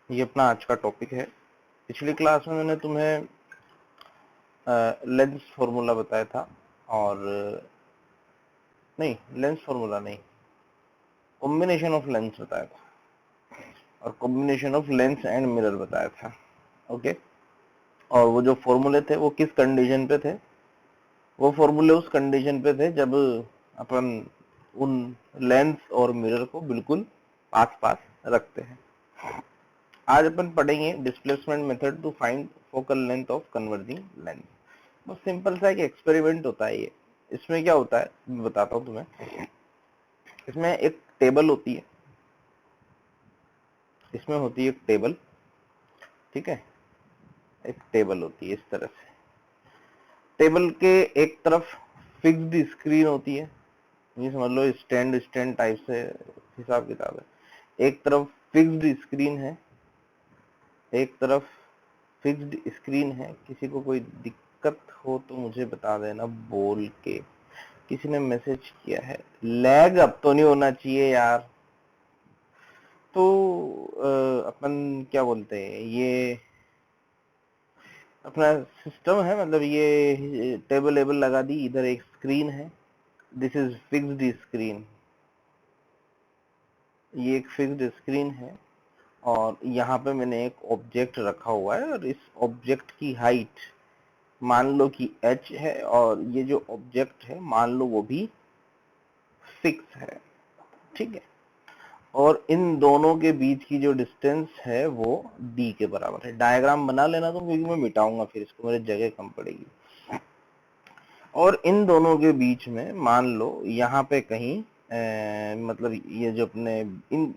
ये अपना आज का टॉपिक है। पिछली क्लास में मैंने तुम्हें लेंस फॉर्मूला बताया था, और नहीं, लेंस फॉर्मूला नहीं, कॉम्बिनेशन ऑफ लेंस बताया था, और combination of lens and mirror बताया था। ओके, और वो जो फॉर्मूले थे वो किस कंडीशन पे थे? वो फॉर्मूले उस कंडीशन पे थे जब अपन उन लेंस और मिरर को बिल्कुल पास पास रखते हैं। आज अपन पढ़ेंगे displacement method to find focal length of converging lens. बहुत सिंपल सा एक एक्सपेरिमेंट होता है ये। इसमें क्या होता है मैं बताता हूँ तुम्हें। इसमें एक टेबल होती है, इसमें होती है एक टेबल, ठीक है, एक टेबल होती है इस तरह से। टेबल के एक तरफ फिक्स्ड स्क्रीन होती है, ये समझ लो स्टैंड स्टैंड टाइप से हिसाब किताब है। एक तरफ फिक्स्ड स्क्रीन है, एक तरफ फिक्स्ड स्क्रीन है। किसी को कोई दिक्कत हो तो मुझे बता देना बोल के। किसी ने मैसेज किया है, लैग अब तो नहीं होना चाहिए यार। तो अपन क्या बोलते हैं, ये अपना सिस्टम है, मतलब ये टेबल लेबल लगा दी। इधर एक स्क्रीन है, दिस इज फिक्स्ड स्क्रीन, ये एक फिक्स्ड स्क्रीन है, और यहाँ पे मैंने एक ऑब्जेक्ट रखा हुआ है, और इस ऑब्जेक्ट की हाइट मान लो कि h है, और ये जो ऑब्जेक्ट है मान लो वो भी फिक्स है, ठीक है। और इन दोनों के बीच की जो डिस्टेंस है वो d के बराबर है। डायग्राम बना लेना तुम, क्योंकि मैं मिटाऊंगा फिर इसको, मेरे जगह कम पड़ेगी। और इन दोनों के बीच में मान लो यहाँ पे कहीं मतलब ये जो अपने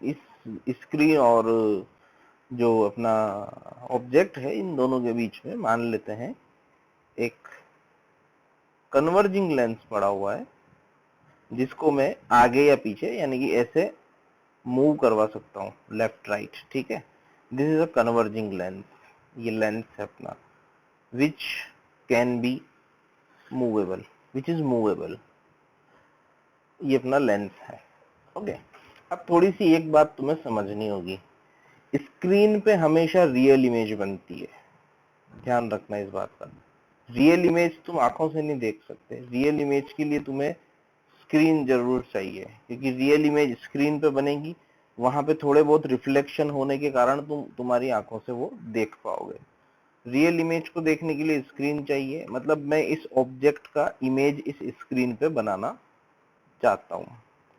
इस स्क्रीन और जो अपना ऑब्जेक्ट है, इन दोनों के बीच में मान लेते हैं एक कन्वर्जिंग लेंस पड़ा हुआ है, जिसको मैं आगे या पीछे यानी कि ऐसे मूव करवा सकता हूँ, लेफ्ट राइट, ठीक है। This is a converging lens, ये लेंस है अपना, which can be movable, which is movable, ये अपना लेंस है। ओके, अब थोड़ी सी एक बात तुम्हें समझनी होगी। स्क्रीन पे हमेशा रियल इमेज बनती है, ध्यान रखना इस बात का। रियल इमेज तुम आंखों से नहीं देख सकते, रियल इमेज के लिए तुम्हें स्क्रीन जरूर चाहिए, क्योंकि रियल इमेज स्क्रीन पे बनेगी, वहां पे थोड़े बहुत रिफ्लेक्शन होने के कारण तुम्हारी आंखों से वो देख पाओगे। रियल इमेज को देखने के लिए स्क्रीन चाहिए, मतलब मैं इस ऑब्जेक्ट का इमेज इस स्क्रीन पे बनाना चाहता हूँ।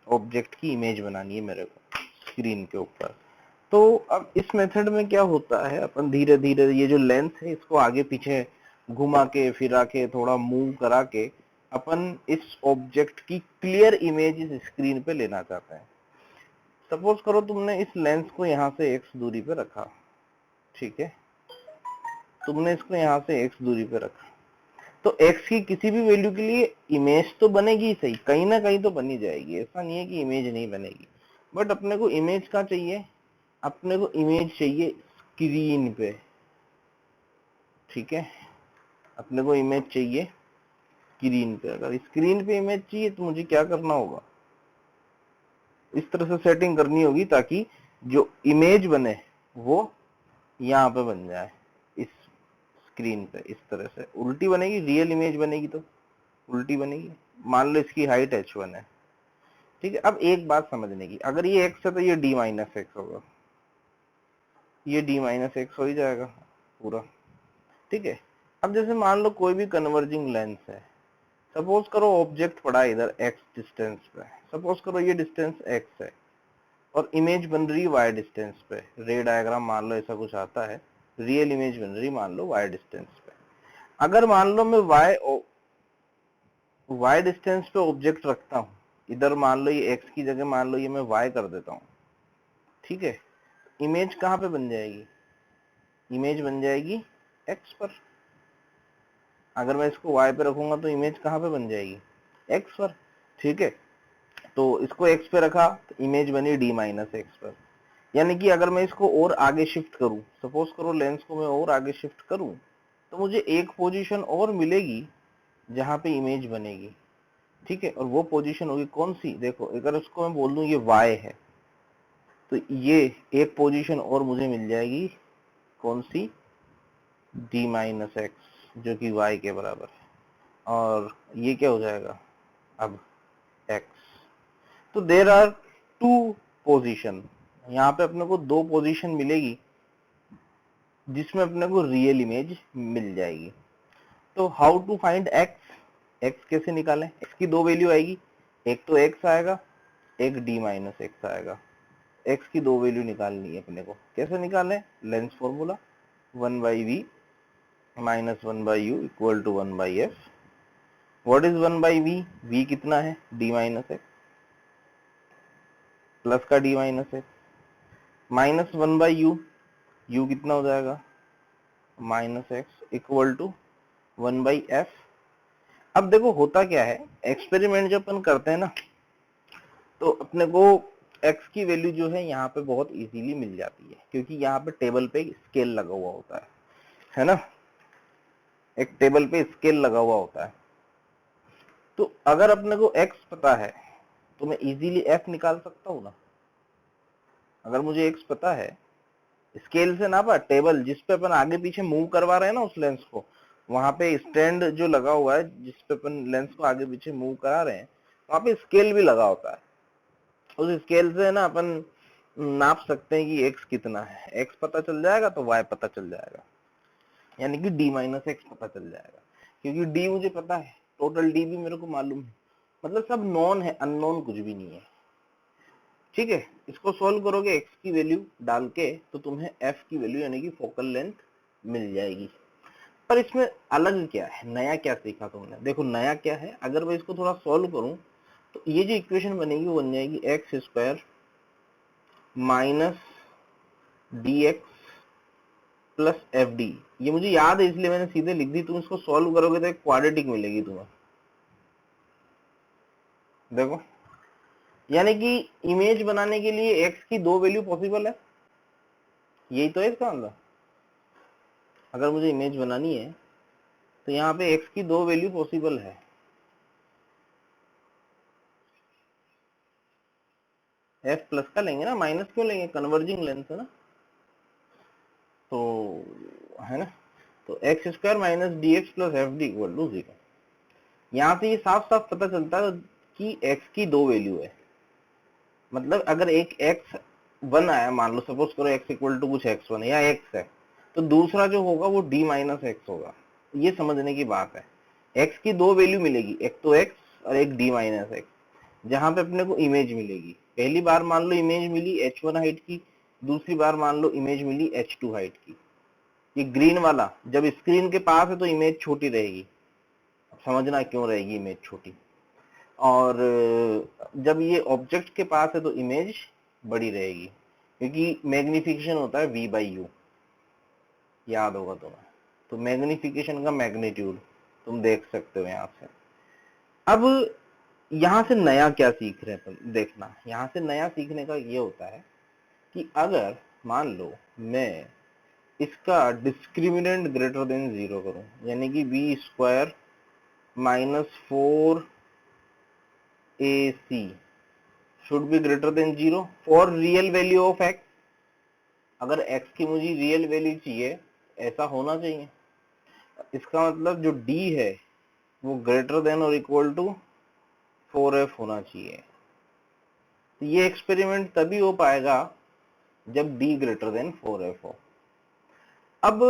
ऑब्जेक्ट की इमेज बनानी है मेरे को स्क्रीन के ऊपर। तो अब इस मेथड में क्या होता है, अपन धीरे धीरे ये जो लेंस है इसको आगे पीछे घुमा के फिरा के थोड़ा मूव करा के अपन इस ऑब्जेक्ट की क्लियर इमेज इस स्क्रीन पे लेना चाहते हैं। सपोज करो तुमने इस लेंस को यहाँ से x दूरी पे रखा, ठीक है, तुमने इसको यहाँ से x दूरी पे रखा, तो x की किसी भी वैल्यू के लिए इमेज तो बनेगी सही, कहीं ना कहीं तो बनी जाएगी, ऐसा नहीं है कि इमेज नहीं बनेगी। बट अपने को इमेज कहाँ चाहिए? अपने को इमेज चाहिए स्क्रीन पे, ठीक है, अपने को इमेज चाहिए स्क्रीन पे। अगर स्क्रीन पे इमेज चाहिए तो मुझे क्या करना होगा, इस तरह से सेटिंग करनी होगी ताकि जो इमेज बने वो यहाँ पे बन जाए, इस स्क्रीन पे। इस तरह से उल्टी बनेगी, रियल इमेज बनेगी तो उल्टी बनेगी। मान लो इसकी हाइट h1 है, ठीक है। अब एक बात समझने की, अगर ये x है तो ये d माइनस एक्स होगा, ये d माइनस एक्स हो ही जाएगा पूरा, ठीक है। अब जैसे मान लो कोई भी कन्वर्जिंग लेंस है, सपोज करो ऑब्जेक्ट पड़ा है इधर x डिस्टेंस पे, सपोज करो ये डिस्टेंस x है और इमेज बन रही है y डिस्टेंस पे। रे डायग्राम मान लो ऐसा कुछ आता है, रियल इमेज बन रही मान लो y डिस्टेंस पे। अगर मान लो मैं y डिस्टेंस पे ऑब्जेक्ट रखता हूँ, इधर मान लो ये x की जगह मान लो ये मैं y कर देता हूँ, ठीक है, इमेज कहाँ पे बन जाएगी? इमेज बन जाएगी x पर। अगर मैं इसको y पे रखूंगा तो इमेज कहाँ पे बन जाएगी? x पर, ठीक है। तो इसको x पे रखा तो इमेज बनी d माइनस एक्स पर। यानी कि अगर मैं इसको और आगे शिफ्ट करूं, सपोज करो लेंस को मैं और आगे शिफ्ट करूं, तो मुझे एक पोजीशन और मिलेगी जहां पे इमेज बनेगी, ठीक है। और वो पोजीशन होगी कौन सी? देखो, अगर उसको मैं बोल दूं ये y है, तो ये एक पोजीशन और मुझे मिल जाएगी, कौन सी, d माइनस एक्स, जो कि y के बराबर है, और ये क्या हो जाएगा अब x। तो देर आर टू पोजीशन, यहाँ पे अपने को दो पोजीशन मिलेगी जिसमें अपने को रियल इमेज मिल जाएगी। तो हाउ टू फाइंड एक्स कैसे निकालें? एक्स की दो वैल्यू आएगी, एक तो एक्स आएगा, एक डी माइनस एक्स आएगा। एक्स की दो वैल्यू निकालनी है अपने को, कैसे निकालें? Lens formula 1/v minus 1/u equal to 1/f। What is 1/v? v कितना है, d माइनस एक्स प्लस का d minus x minus 1/u, u कितना हो जाएगा, minus x equal to 1/f। अब देखो होता क्या है, एक्सपेरिमेंट जब अपन करते हैं ना, तो अपने को x की वैल्यू जो है यहाँ पे बहुत इजीली मिल जाती है, क्योंकि यहाँ पे टेबल पे स्केल लगा हुआ होता है ना, एक टेबल पे स्केल लगा हुआ होता है। तो अगर अपने को x पता है तो मैं इजीली f निकाल सकता हूँ ना। अगर मुझे x पता है, स्केल से ना पा, टेबल जिस पे अपन आगे पीछे मूव करवा रहे हैं ना उस लेंस को, वहां पे स्टैंड जो लगा हुआ है जिस पे अपन लेंस को आगे पीछे मूव करा रहे हैं, वहां पे स्केल भी लगा होता है। उस स्केल से ना अपन नाप सकते हैं कि x कितना है। x पता चल जाएगा तो y पता चल जाएगा, यानी कि d माइनस एक्स पता चल जाएगा, क्योंकि d मुझे पता है, टोटल d भी मेरे को मालूम है, मतलब सब नॉन है, अननोन कुछ भी नहीं है। ठीक है, इसको सॉल्व करोगे x की वैल्यू डाल के तो तुम्हें f की वैल्यू यानी कि फोकल लेंथ मिल जाएगी। पर इसमें अलग क्या है, नया क्या सीखा तुमने? देखो नया क्या है, अगर मैं इसको थोड़ा सॉल्व करूं तो ये जो इक्वेशन बनेगी वो बन जाएगी x square minus d x plus f D. ये मुझे याद है इसलिए मैंने सीधे लिख दी, तुम इसको सॉल्व करोगे तो एक क्वाड्रेटिक मिलेगी तुम्हें। देखो, यानी कि इमेज बनाने के लिए एक्स की दो वैल्यू पॉसिबल है, यही तो है इसका मतलब। अगर मुझे इमेज बनानी है तो यहाँ पे एक्स की दो वैल्यू पॉसिबल है। एफ प्लस का लेंगे ना, माइनस क्यों लेंगे, कन्वर्जिंग लेंस है ना, तो है ना। तो x square minus d x plus f d equal to 0। यहाँ से ये साफ साफ पता चलता है कि एक्स की दो वैल्यू है, मतलब अगर एक एक्स वन आया, मान लो सपोज करो एक्स इक्वल टू कुछ एक्स वन या एक्स है, तो दूसरा जो होगा वो डी माइनस एक्स होगा। ये समझने की बात है। एक्स की दो वैल्यू मिलेगी, एक तो एक्स और एक डी माइनस एक्स, जहां पे अपने को इमेज मिलेगी। पहली बार मान लो इमेज मिली h1 हाइट की, दूसरी बार मान लो इमेज मिली h2 हाइट की। ये ग्रीन वाला जब स्क्रीन के पास है तो इमेज छोटी रहेगी, समझना क्यों रहेगी इमेज छोटी, और जब ये ऑब्जेक्ट के पास है तो इमेज बड़ी रहेगी, क्योंकि मैग्निफिकेशन होता है v/u, याद होगा तुम्हें। तो मैग्निफिकेशन का मैग्नीट्यूड तुम देख सकते हो यहाँ से। अब यहाँ से नया क्या सीख रहे हैं तुम, देखना यहाँ से नया सीखने का ये होता है कि अगर मान लो मैं इसका डिस्क्रिमिनेंट ग्रेटर देन 0 करूं, यानी कि v square minus 4ac should be greater than 0 for real value of x। अगर x की मुझे रियल वैल्यू चाहिए, ऐसा होना चाहिए, इसका मतलब जो d है वो ग्रेटर देन और इक्वल टू 4f होना चाहिए। तो ये एक्सपेरिमेंट तभी हो पाएगा जब d ग्रेटर देन 4f हो। अब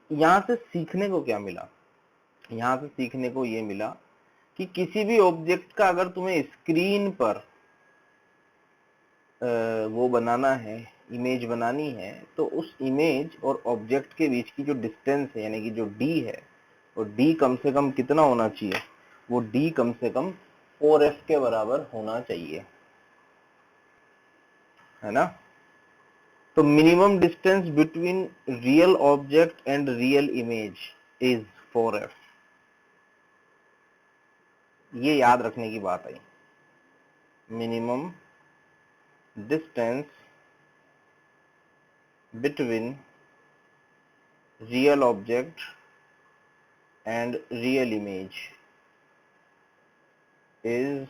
यहां से सीखने को क्या मिला? यहां से सीखने को ये मिला कि किसी भी ऑब्जेक्ट का अगर तुम्हें स्क्रीन पर वो बनाना है, इमेज बनानी है, तो उस इमेज और ऑब्जेक्ट के बीच की जो डिस्टेंस है, यानी कि जो d है, वो d कम से कम कितना होना चाहिए, वो d कम से कम 4f के बराबर होना चाहिए, है ना। तो minimum distance between real object and real image is 4f। ये याद रखने की बात आई, minimum distance between real object and real image is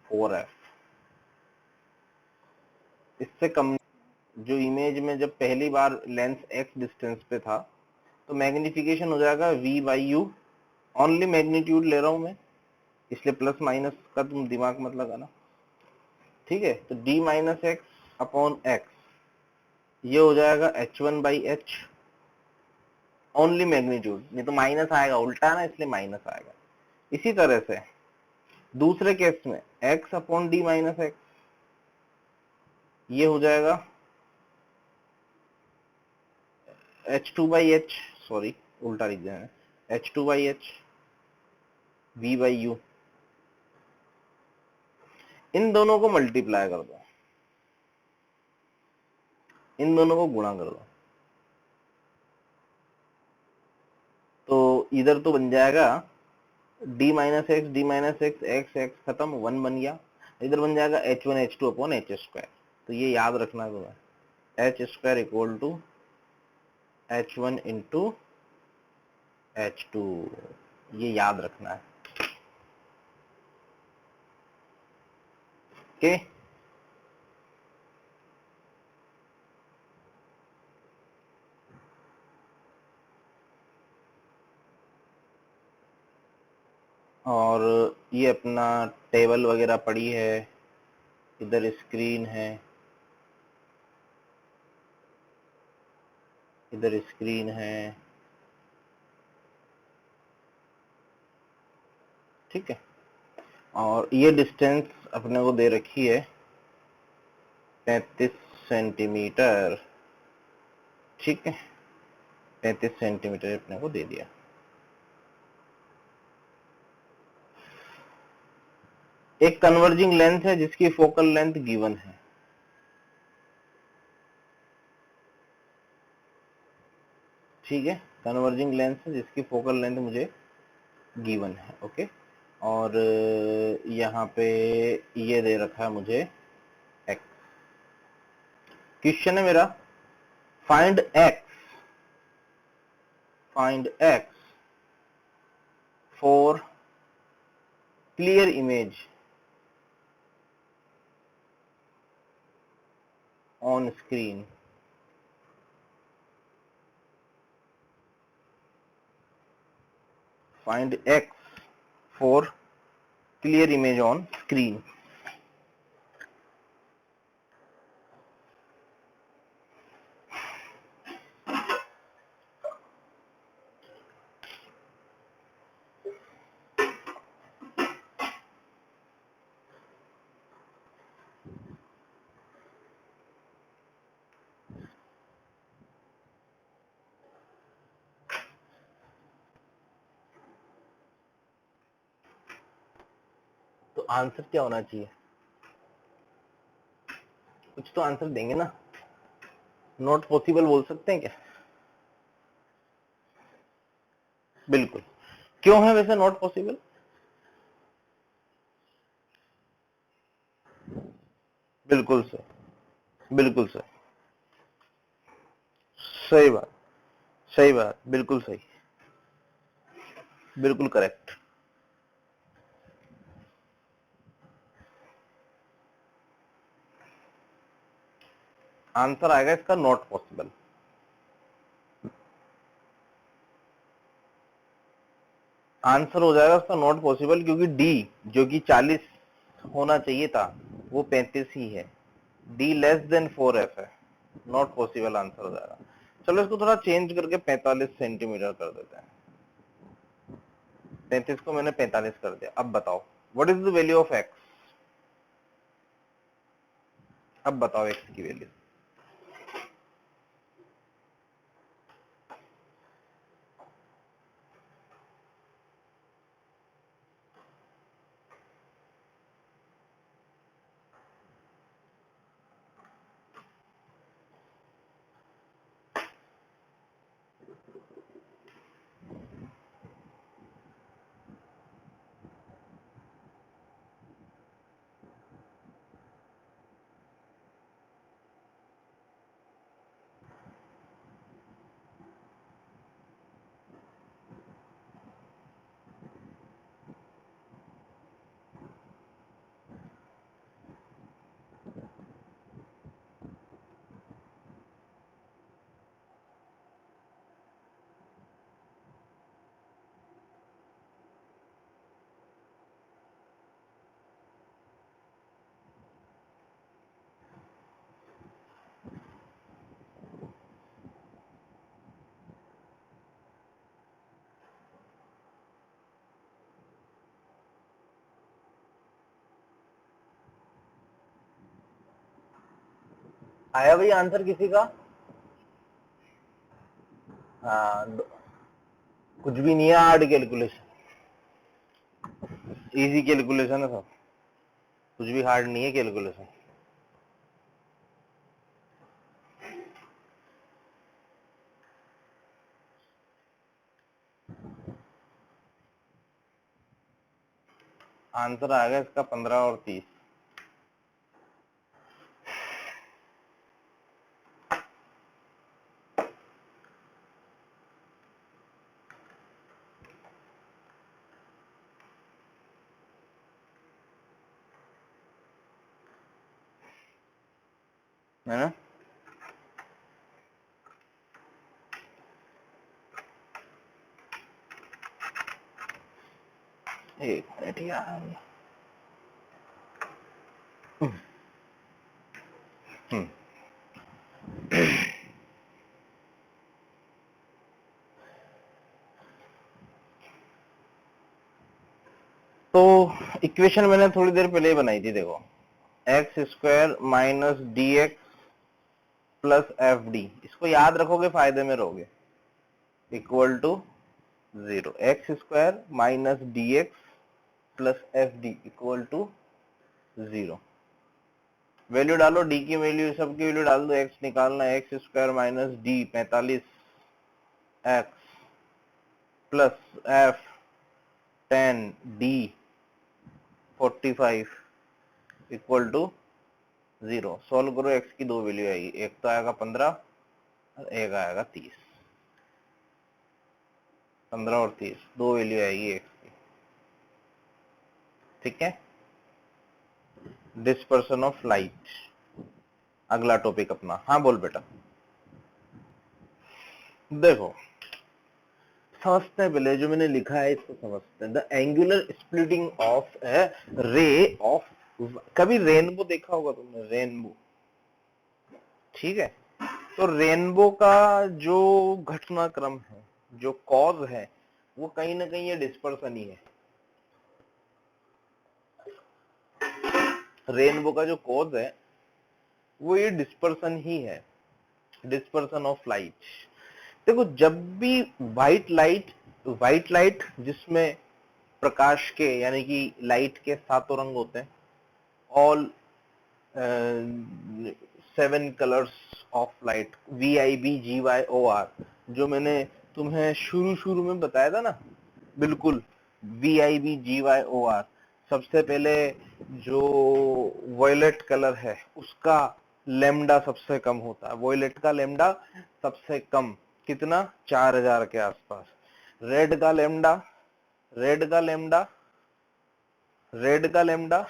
4f। इससे कम जो इमेज में जब पहली बार लेंस x डिस्टेंस पे था तो मैग्निफिकेशन हो जाएगा v by you, only magnitude ले रहा हूं मैं, इसलिए प्लस माइनस का तुम दिमाग मत लगाना, ठीक है। तो d minus x upon x ये हो जाएगा h1 by H, only magnitude, नहीं तो माइनस आएगा, उल्टा है ना इसलिए माइनस आएगा। इसी तरह से दूसरे केस में x upon D minus x ये हो जाएगा h2 बाई एच, सॉरी उल्टा लिख दिया है, h2 by H v by U, इन दोनों को मल्टीप्लाई कर दो, इन दोनों को गुणा कर दो, तो इधर तो बन जाएगा d minus x x x खत्म, 1 बन गया, इधर बन जाएगा h1 h2 upon H square. तो ये याद रखना है तुम्हें, h square equal to h1 into h2, ये याद रखना है, ओके। और ये अपना टेबल वगैरह पड़ी है, इधर स्क्रीन है, इधर स्क्रीन है, ठीक है। और ये डिस्टेंस अपने को दे रखी है 35 सेंटीमीटर, ठीक है, 35 सेंटीमीटर अपने को दे दिया। एक कन्वर्जिंग लेंथ है जिसकी फोकल लेंथ गिवन है, ठीक है, कन्वर्जिंग लेंथ है जिसकी फोकल लेंथ मुझे गिवन है, ओके। और यहाँ पे ये दे रखा है मुझे x। क्वेश्चन है मेरा find x for clear image on screen. Find x for clear image on screen. तो आंसर क्या होना चाहिए, कुछ तो आंसर देंगे ना, नॉट पॉसिबल बोल सकते हैं क्या? बिल्कुल। क्यों है वैसे नॉट पॉसिबल? बिल्कुल सही, बिल्कुल सही, सही बात, सही बात, बिल्कुल सही, बिल्कुल करेक्ट। आंसर आएगा इसका नॉट पॉसिबल। आंसर हो जाएगा उसका नॉट पॉसिबल, क्योंकि डी जो कि 40 होना चाहिए था वो 35 ही है, डी लेस देन 4f है, नॉट पॉसिबल आंसर हो जाएगा। चलो इसको थोड़ा चेंज करके 45 सेंटीमीटर कर देते हैं, 35 को मैंने 45 कर दिया। अब बताओ what is the value of x, अब बताओ एक्स की वैल्यू। आया भाई आंसर किसी का? हाँ, कुछ भी नहीं है हार्ड कैलकुलेशन, इजी कैलकुलेशन है सब, कुछ भी हार्ड नहीं है कैलकुलेशन। आंसर आ गया इसका 15 और 30। है ना? एक मिनट यार। तो इक्वेशन मैंने थोड़ी देर पहले ही बनाई थी, देखो x square minus d x plus f d, इसको याद रखोगे फायदे में रहोगे, equal to 0। X square minus d x plus f d equal to 0। Value डालो, डी की वैल्यू, सबकी वैल्यू डाल दो, एक्स निकालना, x square minus d 45 x plus f 10 d 45 equal to 0। Solve करो, एक्स की दो वैल्यू आएगी, एक तो आएगा 15 और एक आएगा 30। 15 और 30 दो वैल्यू आएगी एक्स की, ठीक है। डिस्पर्सन ऑफ लाइट अगला टॉपिक अपना। हाँ बोल बेटा। देखो समझते हैं, पहले जो मैंने लिखा है इसको समझते हैं। The angular splitting of A ray of, कभी रेनबो देखा होगा तुमने, रेनबो, ठीक है। तो रेनबो का जो घटनाक्रम है, जो कॉज है, वो कहीं ना कहीं ये डिस्पर्सन ही है। रेनबो का जो कॉज है वो ये डिस्पर्सन ही है, डिस्पर्सन ऑफ लाइट। देखो जब भी व्हाइट लाइट जिसमें प्रकाश के यानी कि लाइट के सातों रंग होते हैं, all 7 colours of light, VIBGYOR, जो मैंने तुम्हें शुरू शुरू में बताया था ना, बिल्कुल VIBGYOR। सबसे पहले जो वॉयलेट कलर है उसका लेमडा सबसे कम होता है, वॉयलेट का लेमडा सबसे कम, कितना, 4000 के आसपास। रेड का लेमडा, रेड का लेमडा, रेड का लेमडा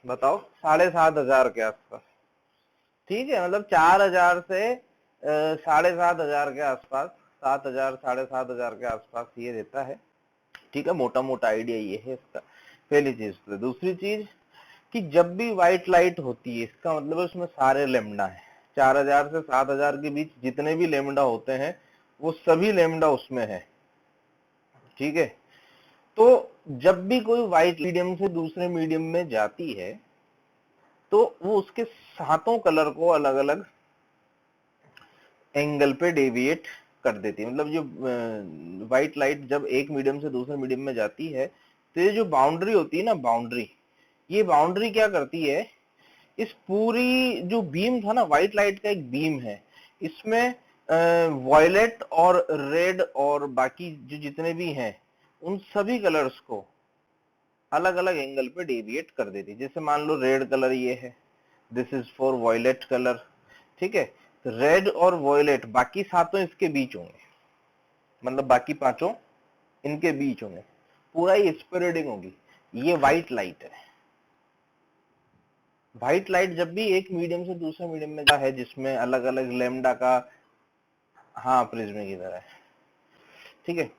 बताओ 7500 के आसपास, ठीक है। मतलब 4000 से 7500 के आसपास, 7000 7500 के आसपास ये रहता है, ठीक है। मोटा मोटा आइडिया ये है इसका, पहली चीज। तो दूसरी चीज कि जब भी व्हाइट लाइट होती है, इसका मतलब उसमें सारे लेमडा है, 4000 से 7000 के बीच जितने भी लेमडा होते हैं वो सभी लेमडा उसमें है, ठीक है। तो जब भी कोई व्हाइट मीडियम से दूसरे मीडियम में जाती है तो वो उसके सातों कलर को अलग अलग एंगल पे डेविएट कर देती है। मतलब जो व्हाइट लाइट जब एक मीडियम से दूसरे मीडियम में जाती है तो ये जो बाउंड्री होती है ना, बाउंड्री, ये बाउंड्री क्या करती है, इस पूरी जो बीम था ना, व्हाइट लाइट का एक बीम है, इसमें वॉयलेट और रेड और बाकी जो जितने भी हैं उन सभी कलर्स को अलग अलग एंगल पे डेविएट कर देती है। जैसे मान लो रेड कलर ये है, this is for violet colour, ठीक है। तो रेड और वॉयलेट बाकी सातों इसके बीच होंगे, मतलब बाकी पांचों इनके बीच होंगे, पूरा ही स्प्रेडिंग होगी। ये व्हाइट लाइट है। व्हाइट लाइट जब भी एक मीडियम से दूसरे मीडियम में जा है जिसमें अलग अलग लेमडा का, हाँ प्रिज्म की तरह है, ठीक है।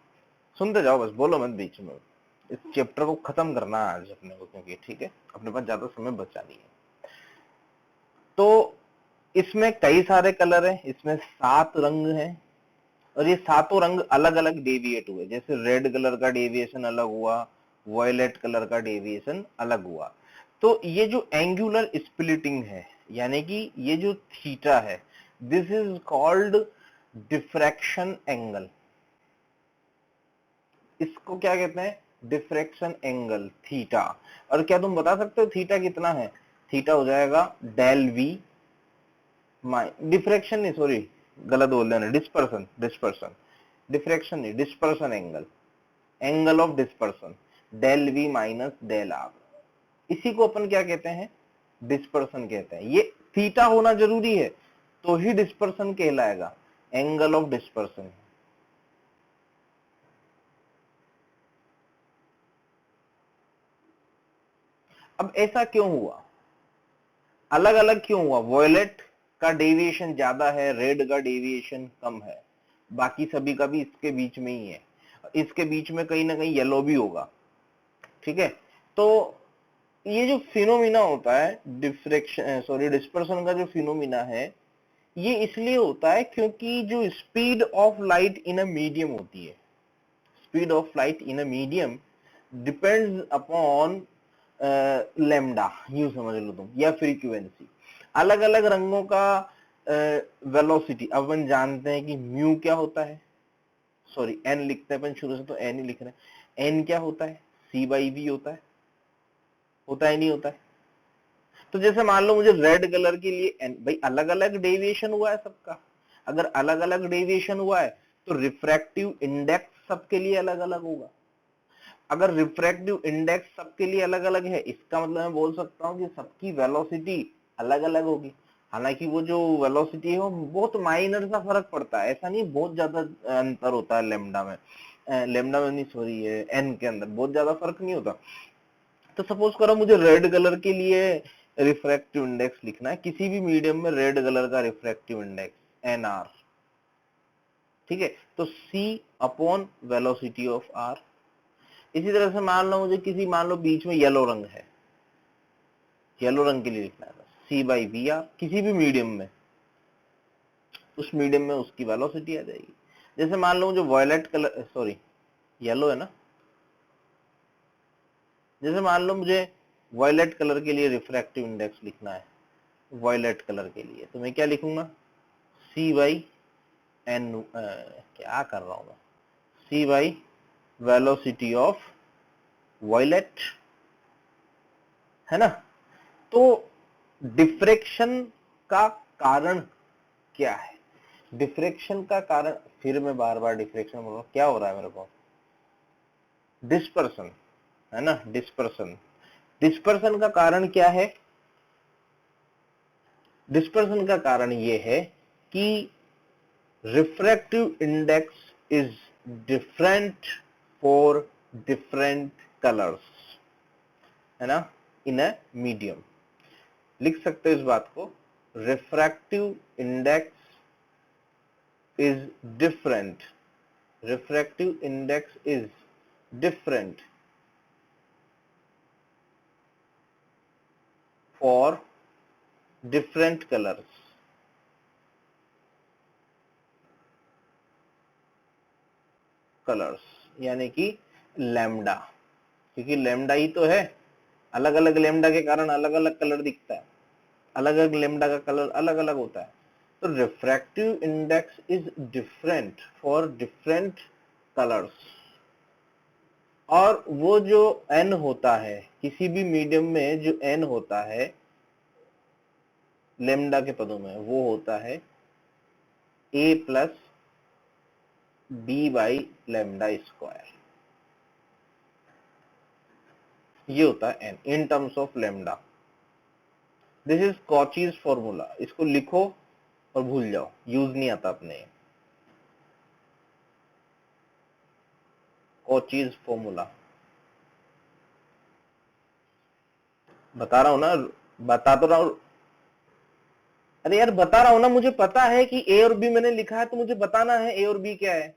सुनते जाओ बस, बोलो मत बीच में। इस चैप्टर को खत्म करना है आज अपने को, क्योंकि ठीक है अपने पास ज्यादा समय बचा नहीं है। तो इसमें कई सारे कलर हैं, इसमें 7 रंग हैं और ये सातों रंग अलग अलग डेविएट हुए। जैसे रेड कलर का डेविएशन अलग हुआ, वॉयलेट कलर का डेविएशन अलग हुआ। तो ये जो एंगुलर स्प्लिटिंग है, यानी कि ये जो थीटा है this is called diffraction angle. इसको क्या कहते हैं? Diffraction angle theta. और क्या तुम बता सकते हो थीटा कितना है? थीटा हो जाएगा डेल वी, डिफ्रैक्शन नहीं, सॉरी गलत बोल रहे हैं, डिस्पर्सन, डिस्पर्सन, डिफ्रैक्शन नहीं, dispersion angle, angle of dispersion, del v minus del r. इसी को अपन क्या कहते हैं? डिस्पर्सन कहते हैं। ये थीटा होना जरूरी है तो ही डिस्पर्सन कहलाएगा, एंगल ऑफ डिस्पर्सन। अब ऐसा क्यों हुआ? अलग अलग क्यों हुआ? वॉयलेट का डेविएशन ज्यादा है, रेड का डेविएशन कम है, बाकी सभी का भी इसके बीच में ही है, इसके बीच में कहीं ना कहीं येलो भी होगा। ठीक है, तो ये जो फिनोमिना होता है डिफ्रैक्शन सॉरी डिस्पर्सन का जो फिनोमिना है ये इसलिए होता है क्योंकि जो speed of light in a medium होती है, speed of light in a medium depends upon lambda, यूं समझ लो तुम, या फ्रीक्वेंसी। अलग अलग रंगों का वेलोसिटी अपन जानते हैं कि म्यू क्या होता है, सॉरी एन लिखते हैं अपन शुरू से तो एन ही लिख रहे हैं। एन क्या होता है? सी बाई वी होता है, होता है नहीं होता है? तो जैसे मान लो मुझे रेड कलर के लिए एन, भाई अलग अलग डेविएशन हुआ है सबका, अगर अलग अलग डेविएशन हुआ है तो रिफ्रैक्टिव इंडेक्स सबके लिए अलग अलग होगा। अगर रिफ्रैक्टिव इंडेक्स सबके लिए अलग अलग है इसका मतलब मैं बोल सकता हूँ कि सबकी वेलोसिटी अलग अलग होगी। हालांकि वो जो वेलोसिटी है वो बहुत माइनर सा फर्क पड़ता है, ऐसा नहीं बहुत ज्यादा अंतर होता है लेमडा में, लेमडा में नहीं सॉरी एन के अंदर बहुत ज्यादा फर्क नहीं होता। तो सपोज करो मुझे रेड कलर के लिए रिफ्रैक्टिव इंडेक्स लिखना है, किसी भी मीडियम में रेड कलर का रिफ्रैक्टिव इंडेक्स एन आर, ठीक है, तो सी अपॉन वेलोसिटी ऑफ आर। इसी तरह से मान लो मुझे किसी, मान लो बीच में येलो रंग है, येलो रंग के लिए लिखना है सी बाई वी आर, किसी भी मीडियम में, उस मीडियम में उसकी वेलोसिटी आ जाएगी। जैसे मान लो मुझे वॉयलेट कलर सॉरी येलो है ना, जैसे मान लो मुझे वॉयलेट कलर के लिए रिफ्रैक्टिव इंडेक्स लिखना है, वॉयलेट कलर के लिए तो मैं क्या लिखूंगा? सी बाई एन, क्या कर रहा हूं मैं, सी बाई वेलोसिटी ऑफ वॉयलेट, है ना। तो डिफ्रैक्शन का कारण क्या है? डिफ्रैक्शन का कारण, फिर मैं बार बार डिफ्रैक्शन बोल रहा हूं, क्या हो रहा है मेरे को? डिस्पर्सन, है ना, डिस्पर्सन। डिस्पर्सन का कारण क्या है? डिस्पर्सन का कारण ये है कि refractive index is different for different colours, है ना, इन अ मीडियम। लिख सकते हो इस बात को, refractive index is different, refractive index is different for different colours, colours यानी कि लैम्डा, क्योंकि लैम्डा ही तो है, अलग अलग लैम्डा के कारण अलग अलग कलर दिखता है, अलग अलग लैम्डा का कलर अलग अलग होता है। तो refractive index is different for different colours. और वो जो n होता है किसी भी मीडियम में, जो n होता है लेमडा के पदों में, वो होता है a plus b by lambda square, ये होता है n in terms of lambda. This is Cauchy's formula, इसको लिखो और भूल जाओ, यूज नहीं आता अपने, कॉचीज फॉर्मूला बता रहा हूं ना, बता तो रहा हूं, अरे यार बता रहा हूं ना, मुझे पता है कि ए और बी मैंने लिखा है तो मुझे बताना है ए और बी क्या है,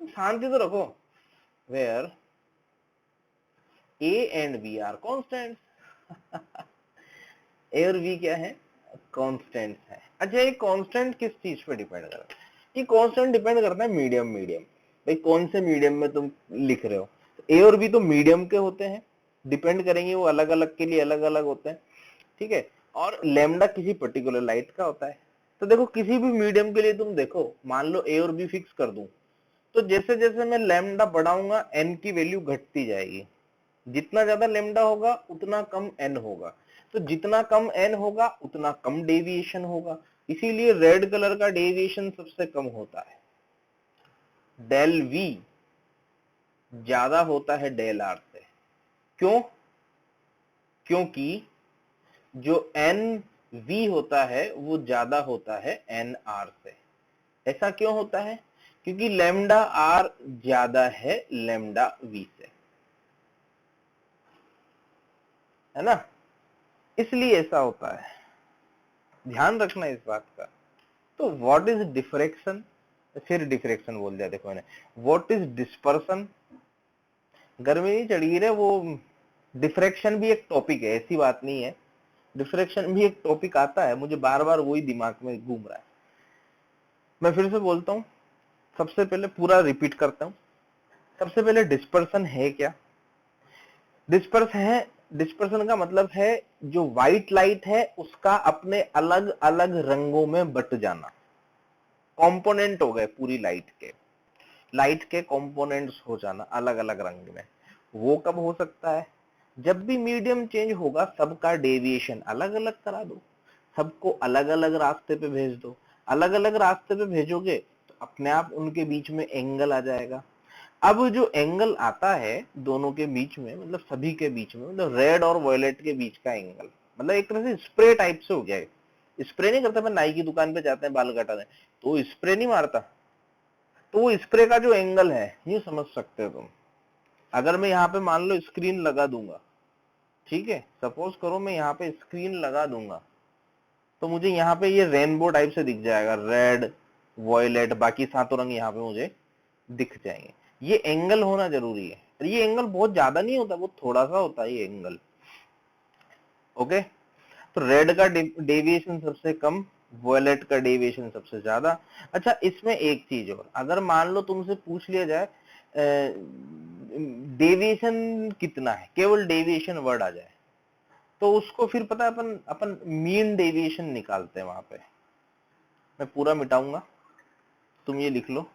शांति तो रखो। Where A and B are constant, A और बी क्या है? कॉन्स्टेंट है। अच्छा ये कॉन्स्टेंट किस चीज पे डिपेंड करता है? ये कॉन्स्टेंट डिपेंड करता है मीडियम, मीडियम भाई कौन से मीडियम में तुम लिख रहे हो। ए और बी तो मीडियम के होते हैं, डिपेंड करेंगे वो अलग अलग के लिए अलग अलग होते हैं, ठीक है। और लैम्डा किसी पर्टिकुलर लाइट का होता है। तो देखो किसी भी मीडियम के लिए तुम देखो, मान लो ए और बी फिक्स कर दूं, तो जैसे जैसे मैं लैम्डा बढ़ाऊंगा एन की वैल्यू घटती जाएगी। जितना ज्यादा लैम्डा होगा उतना कम एन होगा, तो जितना कम एन होगा उतना कम डेविएशन होगा। इसीलिए रेड कलर का डेविएशन सबसे कम होता है। डेल वी ज्यादा होता है डेल आर से। क्यों? क्योंकि जो एन वी होता है वो ज्यादा होता है एन आर से। ऐसा क्यों होता है? क्योंकि लैम्डा आर ज्यादा है लैम्डा वी से, है ना, इसलिए ऐसा होता है। ध्यान रखना इस बात का। तो व्हाट इज डिफ्रैक्शन, फिर डिफ्रैक्शन बोल दिया देखो मैंने। व्हाट इज डिस्पर्सन, गर्मी नहीं चढ़ी रे, वो डिफ्रैक्शन भी एक टॉपिक है, ऐसी बात नहीं है, डिफ्रैक्शन भी एक टॉपिक आता है, मुझे बार बार वही दिमाग में घूम रहा है। मैं फिर से बोलता हूँ, सबसे पहले पूरा रिपीट करता हूँ। सबसे पहले डिस्पर्सन है क्या? डिस्पर्सन का मतलब है जो व्हाइट लाइट है उसका अपने अलग अलग रंगों में बट जाना। कंपोनेंट हो गए पूरी लाइट के कंपोनेंट्स हो जाना अलग अलग रंग में। वो कब हो सकता है? जब भी मीडियम चेंज होगा सबका डेविएशन अलग अलग करा दो, सबको अलग अलग रास्ते पे भेज दो। अलग अलग रास्ते पे भेजोगे तो अपने आप उनके बीच में एंगल आ जाएगा। अब जो एंगल आता है दोनों के बीच में, मतलब सभी के बीच में, मतलब रेड और वॉयलेट के बीच का एंगल, मतलब एक तरह से स्प्रे टाइप से हो गया है। स्प्रे नहीं करते, मैं नाई की दुकान पे जाते हैं बाल कटाने, तो स्प्रे नहीं मारता, तो वो स्प्रे का जो एंगल है ये समझ सकते हो तुम। अगर मैं यहाँ पे मान लो स्क्रीन लगा दूंगा, ठीक है, सपोज करो मैं यहाँ पे स्क्रीन लगा दूंगा, तो मुझे यहाँ पे ये रेनबो टाइप से दिख जाएगा, रेड वॉयलेट बाकी सातों रंग यहाँ पे मुझे दिख जाएंगे। ये एंगल होना जरूरी है, ये एंगल बहुत ज्यादा नहीं होता, वो थोड़ा सा होता है ये एंगल। ओके, तो रेड का डेविएशन सबसे कम, वॉयलेट का डेविएशन सबसे ज्यादा। अच्छा, इसमें एक चीज और, अगर मान लो तुमसे पूछ लिया जाए डेविएशन कितना है, केवल डेविएशन वर्ड आ जाए, तो उसको फिर पता है अपन अपन मीन डेविएशन निकालते हैं वहां पे। मैं पूरा मिटाऊंगा, तुम ये लिख लो,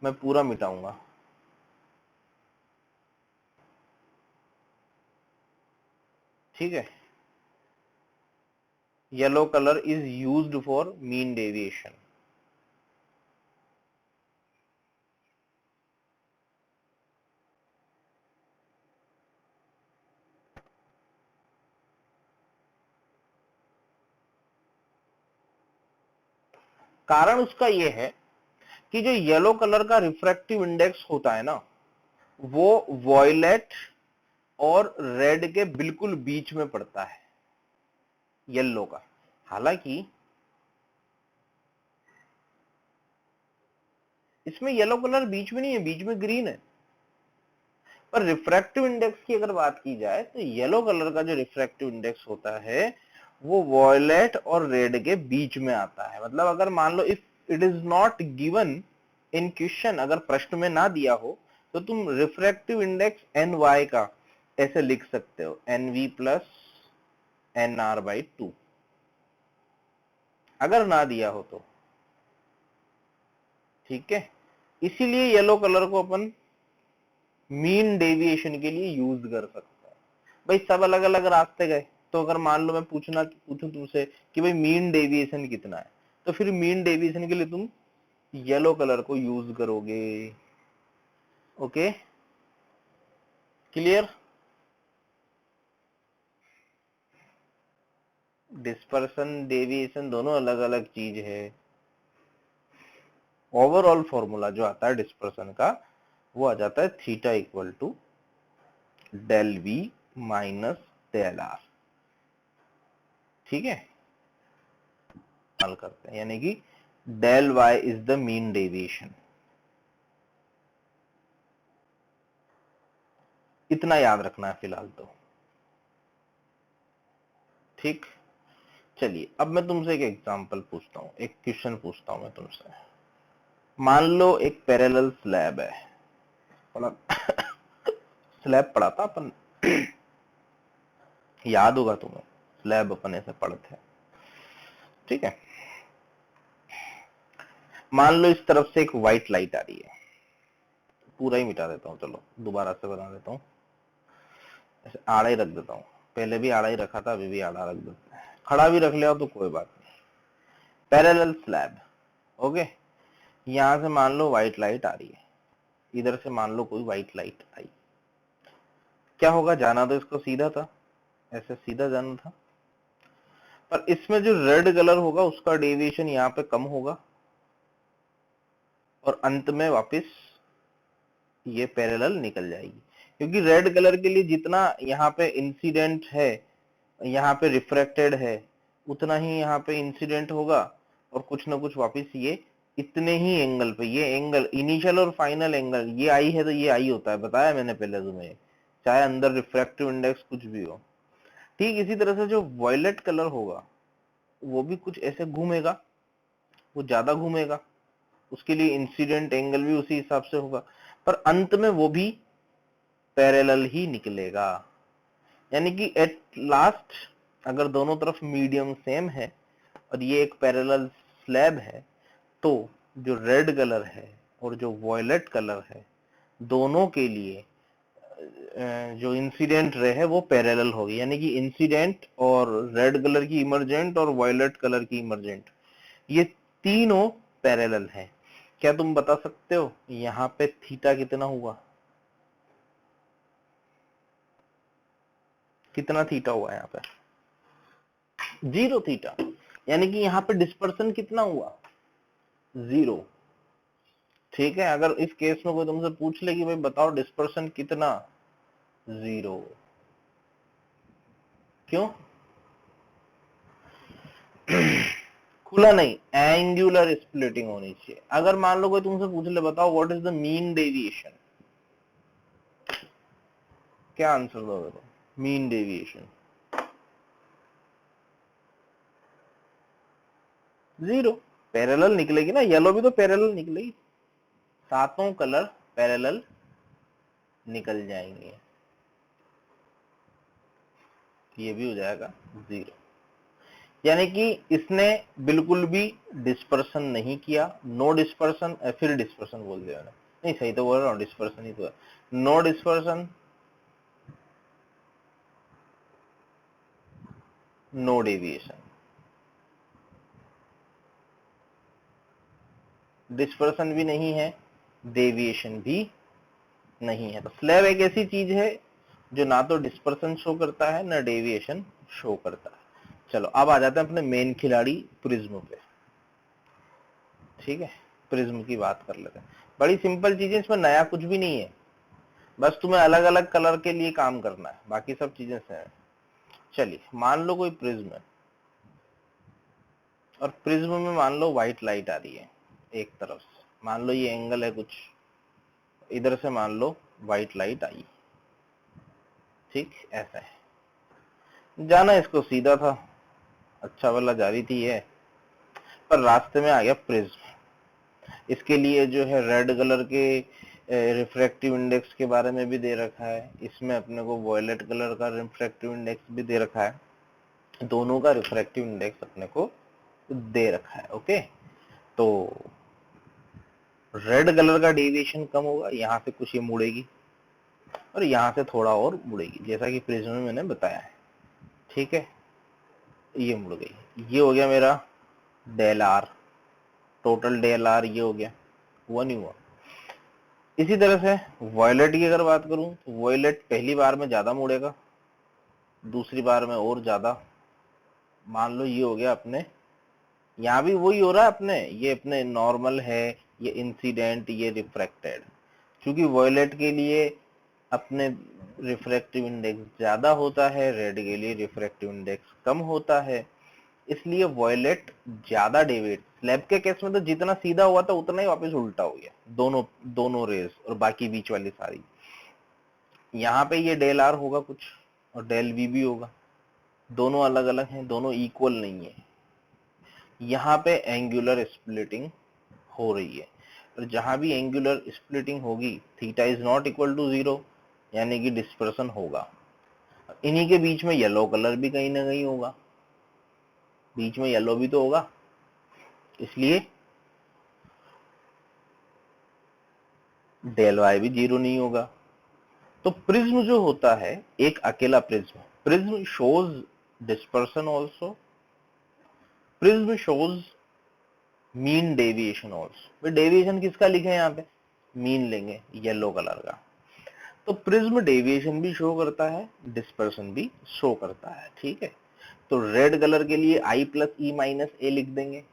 मैं पूरा मिटाऊंगा। ठीक है, yellow colour is used for mean deviation. कारण उसका ये है कि जो येलो कलर का रिफ्रैक्टिव इंडेक्स होता है ना, वो वॉयलेट और रेड के बिल्कुल बीच में पड़ता है येलो का। हालांकि इसमें येलो कलर बीच में नहीं है, बीच में ग्रीन है, पर रिफ्रैक्टिव इंडेक्स की अगर बात की जाए तो येलो कलर का जो रिफ्रैक्टिव इंडेक्स होता है वो वॉयलेट और रेड के बीच में आता है। मतलब अगर मान लो if it is not given in question, अगर प्रश्न में ना दिया हो, तो तुम रिफ्रैक्टिव इंडेक्स एन वाई का ऐसे लिख सकते हो, n v plus n r by 2, अगर ना दिया हो तो। ठीक है, इसीलिए येलो कलर को अपन मीन डेविएशन के लिए यूज कर सकते हैं। भाई सब अलग अलग रास्ते गए, तो अगर मान लो मैं पूछूं तुमसे कि भाई मीन डेविएशन कितना है, तो फिर मीन डेविएशन के लिए तुम येलो कलर को यूज करोगे। Okay, clear? डिस्पर्सन डेविएशन दोनों अलग अलग चीज है। ओवरऑल फॉर्मूला जो आता है डिस्पर्सन का वो आ जाता है theta equal to del v minus del r. ठीक है, हल करते हैं, यानी कि del y is the mean deviation. इतना याद रखना है फिलहाल तो। ठीक, चलिए अब मैं तुमसे एक एग्जांपल पूछता हूं, एक क्वेश्चन पूछता हूं मैं तुमसे। मान लो एक पैरेलल स्लैब है, स्लैब पढ़ा था अपन, याद होगा तुम्हें, स्लैब अपने से पढ़ते हैं। ठीक है, मान लो इस तरफ से एक व्हाइट लाइट आ रही है, पूरा ही मिटा देता हूँ, चलो दोबारा से बना देता हूँ, ऐसे आड़ा ही रख देता हूँ, पहले भी आड़ा ही रखा था, अभी भी आड़ा रख देते हैं, खड़ा भी रख लिया तो कोई बात नहीं। पैरेलल स्लैब, ओके, यहां से मान लो व्हाइट लाइट आ रही है, इधर से मान लो कोई व्हाइट लाइट आई, क्या होगा, जाना तो इसको सीधा था, ऐसे सीधा जाना था, पर इसमें जो रेड कलर होगा उसका डेविएशन यहाँ पे कम होगा और अंत में वापस ये पैरेलल निकल जाएगी, क्योंकि रेड कलर के लिए जितना यहाँ पे इंसिडेंट है, यहाँ पे रिफ्रैक्टेड है, उतना ही यहाँ पे इंसिडेंट होगा और कुछ ना कुछ वापस ये इतने ही एंगल पे, ये एंगल इनिशियल और फाइनल एंगल, ये आई है तो ये आई होता है, बताया मैंने पहले तुम्हें, चाहे अंदर रिफ्रैक्टिव इंडेक्स कुछ भी हो। ठीक इसी तरह से जो वॉयलेट कलर होगा वो भी कुछ ऐसे घूमेगा, वो ज्यादा घूमेगा, उसके लिए इंसिडेंट एंगल भी उसी हिसाब से होगा, पर अंत में वो भी पैरेलल ही निकलेगा। यानी कि एट लास्ट अगर दोनों तरफ मीडियम सेम है और ये एक पैरेलल स्लैब है, तो जो रेड कलर है और जो वॉयलेट कलर है, दोनों के लिए जो इंसिडेंट रे है वो पैरेलल होगी, यानी कि इंसिडेंट और रेड कलर की इमर्जेंट और वॉयलेट कलर की इमर्जेंट, ये तीनों पैरेलल है। क्या तुम बता सकते हो यहाँ पे थीटा कितना हुआ, कितना थीटा हुआ यहाँ पे, 0 थीटा, यानी कि यहाँ पे डिस्पर्सन कितना हुआ, 0। ठीक है, अगर इस केस में कोई तुमसे पूछ ले कि भाई बताओ डिस्पर्सन कितना, 0। क्यों, खुला नहीं, एंगुलर स्प्लिटिंग होनी चाहिए। अगर मान लो कोई तुमसे पूछ ले बताओ what is the mean deviation, क्या आंसर दोगे तुम, मीन डेविएशन 0, पैरेलल निकलेगी ना, येलो भी तो पैरेलल निकलेगी, सातों कलर पैरेलल निकल जाएंगे, ये भी हो जाएगा 0। यानी कि इसने बिल्कुल भी डिस्पर्सन नहीं किया, नो डिस्पर्सन, फिर डिस्पर्सन बोल दिया मैंने, नहीं सही तो बोल रहा हूँ, डिस्पर्सन ही तो है, no dispersion, no deviation, dispersion भी नहीं है, डेविएशन भी नहीं है। तो स्लैब एक ऐसी चीज है जो ना तो डिस्पर्सन शो करता है ना डेविएशन शो करता है। चलो अब आ जाते हैं अपने मेन खिलाड़ी प्रिज्म पे। ठीक है, प्रिज्म की बात कर लेते हैं। बड़ी सिंपल चीजें, इसमें नया कुछ भी नहीं है, बस तुम्हें अलग अलग कलर के लिए काम करना है, बाकी सब चीजें से है। चलिए मान लो कोई प्रिज्म है और प्रिज्म में मान लो व्हाइट लाइट आ रही है एक तरफ से, मान लो ये एंगल है कुछ, इधर से मान लो व्हाइट लाइट आई, ठीक ऐसा है, जाना इसको सीधा था, अच्छा वाला जा रही थी ये, पर रास्ते में आ गया प्रिज्म। इसके लिए जो है रेड कलर के रिफ्रैक्टिव इंडेक्स के बारे में भी दे रखा है, इसमें अपने को वॉयलेट कलर का रिफ्रैक्टिव इंडेक्स भी दे रखा है, दोनों का रिफ्रैक्टिव इंडेक्स अपने को दे रखा है। ओके, तो रेड कलर का डेविएशन कम होगा, यहाँ से कुछ ये मुड़ेगी और यहाँ से थोड़ा और मुड़ेगी, जैसा कि प्रिज्म में मैंने बताया है। ठीक है, ये मुड़ गई, ये हो गया मेरा del r, total del r ये हो गया, हुआ नहीं हुआ। इसी तरह से वॉयलेट की अगर बात करूं तो वॉयलेट पहली बार में ज्यादा मुड़ेगा, दूसरी बार में और ज्यादा, मान लो ये हो गया अपने, यहाँ भी वही हो रहा है अपने, ये अपने नॉर्मल है, ये इंसिडेंट, ये रिफ्रैक्टेड। क्योंकि वॉयलेट के लिए अपने रिफ्रैक्टिव इंडेक्स ज्यादा होता है, रेड के लिए रिफ्रैक्टिव इंडेक्स कम होता है, इसलिए वॉयलेट ज्यादा डेविएट। स्लैब के केस में तो जितना सीधा हुआ था उतना ही वापस उल्टा हो गया, दोनों दोनों रेज और बाकी बीच वाली सारी। यहाँ पे ये डेल आर होगा कुछ और डेल वी भी होगा, दोनों अलग अलग हैं, दोनों इक्वल नहीं है। यहाँ पे एंगुलर स्प्लिटिंग हो रही है, और जहां भी एंगुलर स्प्लिटिंग होगी theta is not equal to 0, यानी कि डिस्पर्सन होगा। इन्हीं के बीच में येलो कलर भी कहीं ना कहीं होगा, बीच में येलो भी तो होगा, इसलिए डेल वाई भी 0 नहीं होगा। तो प्रिज्म जो होता है एक अकेला prism, prism shows dispersion also, prism shows mean deviation also. Deviation किसका लिखे यहाँ पे, मीन लेंगे येलो कलर का। तो प्रिज्म डेविएशन भी शो करता है, डिस्पर्सन भी शो करता है, ठीक है। तो रेड कलर के लिए I प्लस ई माइनस ए लिख देंगे,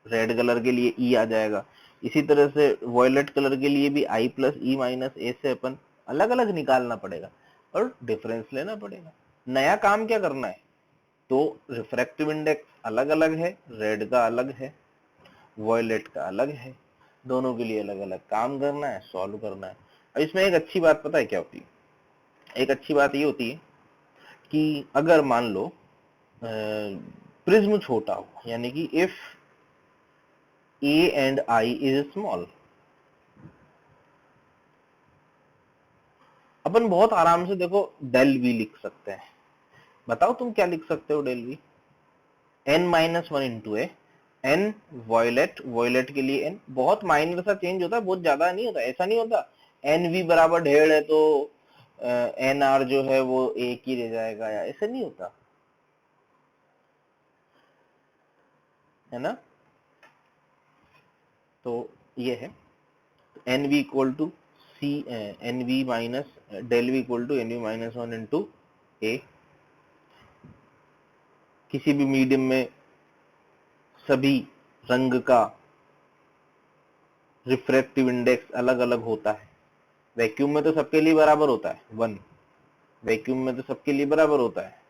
रेड कलर के लिए ई आ जाएगा। इसी तरह से वॉयलेट कलर के लिए भी I प्लस ई माइनस ए से अपन अलग अलग निकालना पड़ेगा और डिफरेंस लेना पड़ेगा। नया काम क्या करना है, तो रिफ्रैक्टिव इंडेक्स अलग अलग है, रेड का अलग है, वॉयलेट का अलग है, दोनों के लिए अलग अलग काम करना है, सॉल्व करना है। अब इसमें एक अच्छी बात पता है क्या होती है, एक अच्छी बात ये होती है कि अगर मान लो प्रिज्म छोटा हो, यानी कि if A and I is small, अपन बहुत आराम से देखो डेल वी लिख सकते हैं। बताओ तुम क्या लिख सकते हो del v, n minus one into a, n violet, violet के लिए n बहुत माइनर सा चेंज होता है, बहुत ज्यादा नहीं होता, ऐसा नहीं होता एन वी बराबर ढेर है तो एन आर जो है वो एक ही रह जाएगा, या ऐसा नहीं होता है ना। तो ये है N V equal to C, N V minus del V equal to N V minus one into A. किसी भी मीडियम में सभी रंग का रिफ्रैक्टिव इंडेक्स अलग अलग होता है, वैक्यूम में तो सबके लिए बराबर होता है 1, वैक्यूम में तो सबके लिए बराबर होता है,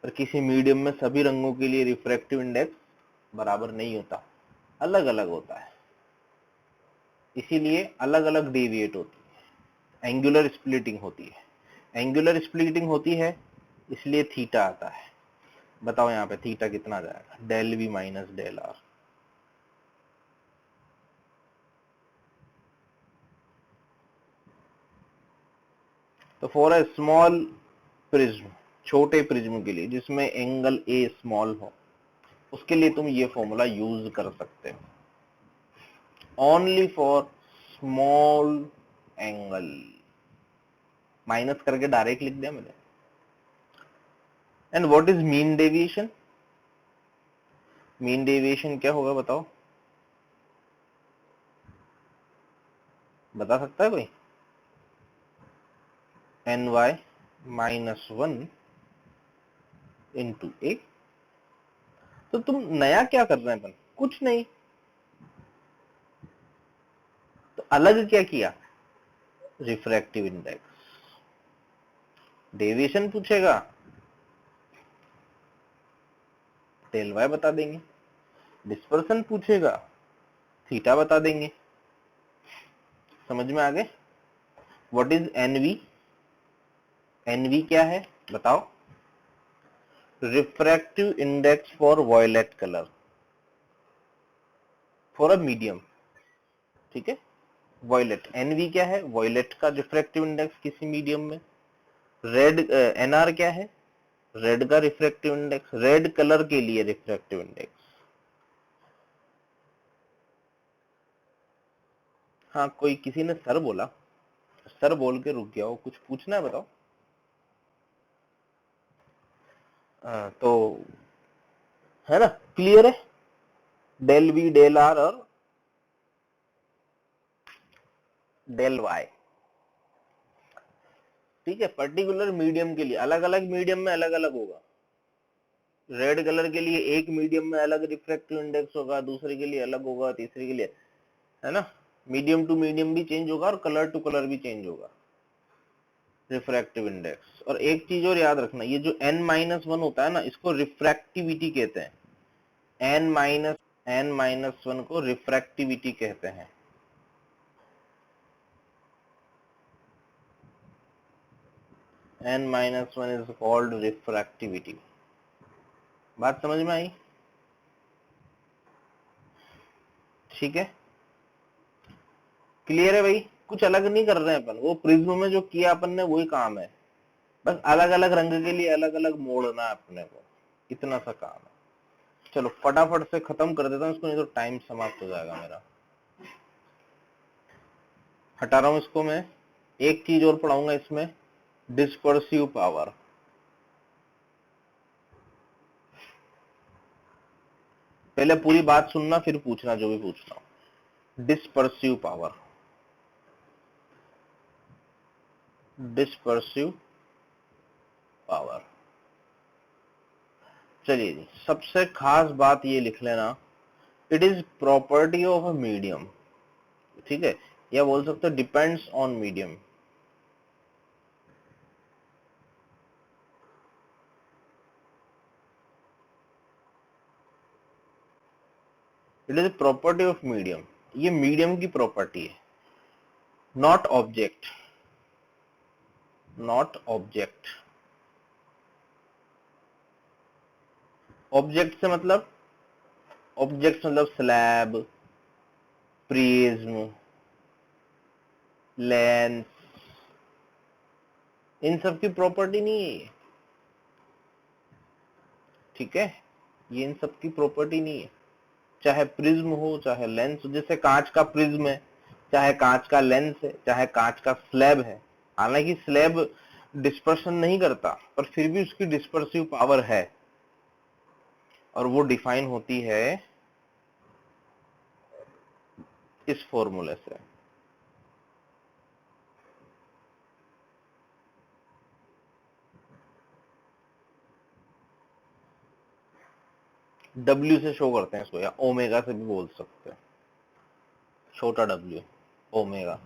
पर किसी मीडियम में सभी रंगों के लिए रिफ्रैक्टिव इंडेक्स बराबर नहीं होता, अलग अलग होता है, इसीलिए अलग अलग डेविएट होती है, एंगुलर स्प्लिटिंग होती है। एंगुलर स्प्लिटिंग होती है इसलिए थीटा आता है। बताओ यहाँ पे थीटा कितना आ जाएगा, del v minus del r. तो फॉर अ स्मॉल प्रिज्म, छोटे प्रिज्म के लिए जिसमें एंगल ए स्मॉल हो, उसके लिए तुम ये फॉर्मूला यूज कर सकते हो, only for small angle, minus करके डायरेक्ट लिख दिया मैंने। And what is mean deviation, mean deviation क्या होगा बताओ, बता सकता है कोई, N Y minus one into A. तो तुम नया क्या कर रहे हैं अपन, कुछ नहीं, तो अलग क्या किया, रिफ्रैक्टिव इंडेक्स। डेविएशन पूछेगा डेल वाई बता देंगे, डिस्पर्सन पूछेगा थीटा बता देंगे। समझ में आ गए। व्हाट इज एनवी, एनवी क्या है बताओ, refractive index for violet colour, for a medium, ठीक है। वॉयलेट, एनवी क्या है, वॉयलेट का रिफ्रैक्टिव इंडेक्स किसी मीडियम में। रेड, एनआर क्या है, रेड का रिफ्रैक्टिव इंडेक्स, रेड कलर के लिए रिफ्रैक्टिव इंडेक्स। हाँ कोई किसी ने सर बोला, सर बोल के रुक गया हो, कुछ पूछना है बताओ। तो है ना, क्लियर है, डेल वी डेल आर और डेल वाई, ठीक है। पर्टिकुलर मीडियम के लिए, अलग अलग मीडियम में अलग अलग होगा। रेड कलर के लिए एक मीडियम में अलग रिफ्रैक्टिव इंडेक्स होगा, दूसरे के लिए अलग होगा, तीसरे के लिए, है ना। मीडियम टू मीडियम भी चेंज होगा और कलर टू कलर भी चेंज होगा रिफ्रैक्टिव इंडेक्स। और एक चीज और याद रखना, ये जो n माइनस वन होता है ना, इसको रिफ्रैक्टिविटी कहते हैं। n माइनस वन को रिफ्रैक्टिविटी कहते हैं। n minus one is called refractivity. बात समझ में आई, ठीक है, क्लियर है भाई। कुछ अलग नहीं कर रहे हैं अपन, वो प्रिज्म में जो किया अपन ने वही काम है, बस अलग अलग रंग के लिए अलग अलग मोड़ना है अपने को, इतना सा काम है। चलो फटाफट से खत्म कर देता हूँ इसको, नहीं तो टाइम समाप्त हो जाएगा मेरा। हटा रहा हूं इसको मैं। एक चीज और पढ़ाऊंगा इसमें, डिस्पर्सिव पावर। पहले पूरी बात सुनना फिर पूछना जो भी पूछना। Dispersive power, dispersive power. चलिए जी, सबसे खास बात ये लिख लेना, it is property of a medium. ठीक है, या बोल सकते हो depends on medium. It is property of medium, ये मीडियम की प्रॉपर्टी है, not object, not object. Object से मतलब, ऑब्जेक्ट मतलब स्लैब, प्रिज्म, लेंस, इन सब की प्रॉपर्टी नहीं है ये। ठीक है, ये इन सब की प्रॉपर्टी नहीं है। चाहे प्रिज्म हो चाहे लेंस हो, जैसे कांच का प्रिज्म है, चाहे कांच का लेंस है, चाहे कांच का स्लैब है। हालांकि स्लैब डिस्पर्शन नहीं करता, पर फिर भी उसकी डिस्पर्सिव पावर है, और वो डिफाइन होती है इस फॉर्मूले से। W से शो करते हैं इसको, या ओमेगा से भी बोल सकते हैं, छोटा W, ओमेगा।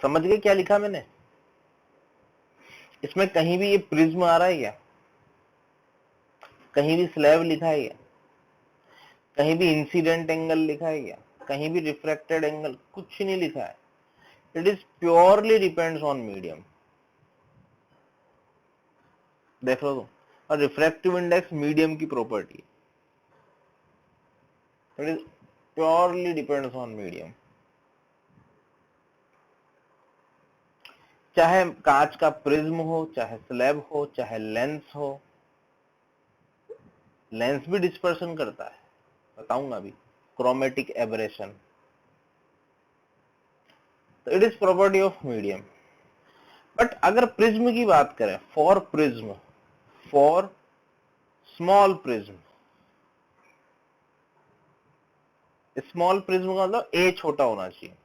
समझ गए क्या लिखा मैंने? इसमें कहीं भी ये प्रिज्म आ रहा है क्या? कहीं भी स्लैब लिखा है क्या? कहीं भी इंसिडेंट एंगल लिखा है क्या? कहीं भी रिफ्रैक्टेड एंगल? कुछ नहीं लिखा है। It is purely depends on medium. देख लो तुम, और रिफ्रैक्टिव इंडेक्स मीडियम की property, it is purely depends on medium. चाहे कांच का प्रिज्म हो, चाहे स्लैब हो, चाहे लेंस हो। लेंस भी डिस्पर्शन करता है, बताऊंगा अभी, क्रोमेटिक एबरेशन। तो it is property of medium. But अगर प्रिज्म की बात करें, for prism, for small prism, small prism का मतलब ए छोटा होना चाहिए।